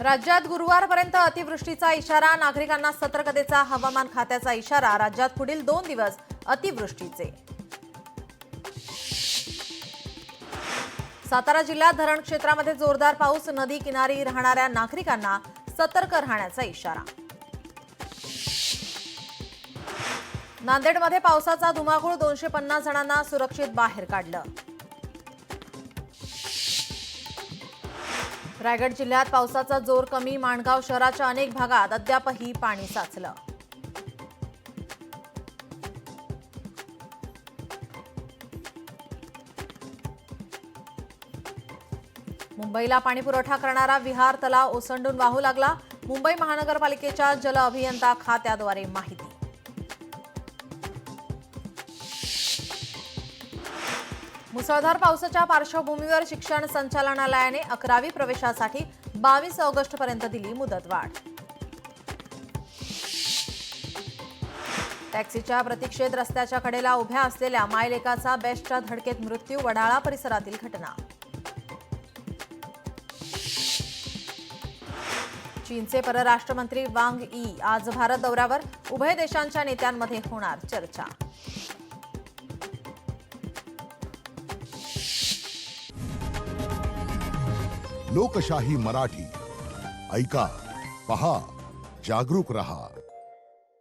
राज्यात गुरुवारपर्यंत अतिवृष्टीचा इशारा, नागरिकांना सतर्कतेचा हवामान खात्याचा इशारा। राज्यात पुढील 2 दिवस अतिवृष्टीचे। सातारा जिल्ह्यात धरण क्षेत्रामध्ये जोरदार पाऊस, नदी किनारी राहणाऱ्या नागरिकांना सतर्क राहण्याचा इशारा। नांदेडमध्ये पावसाचा धुमाकूळ, 250 जणांना सुरक्षित बाहेर काढलं। रायगड जिल्ह्यात पावसाचा जोर कमी, माणगाव शहराच्या अनेक भागात अद्यापही पाणी साचलं। मुंबईला पाणीपुरवठा करणारा विहार तलाव ओसंडून वाहू लागला। मुंबई महानगरपालिकेच्या जल अभियंता खात्याद्वारे माहिती। मुसळधार पावसाच्या पार्श्वभूमीवर शिक्षण संचालनालयाने 11वी प्रवेशासाठी 22 ऑगस्टपर्यंत दिली मुदतवाढ। टॅक्सीच्या प्रतीक्षेत रस्त्याच्या कडेला उभ्या असलेल्या मायलेकाचा बेस्टच्या धडकेत मृत्यू, वडाळा परिसरातील घटना। चीनचे परराष्ट्र मंत्री वांग यी आज भारत दौऱ्यावर, उभय देशांच्या नेत्यांमध्ये होणार चर्चा। लोकशाही मराठी ऐका, पहा, जागरूक रहा।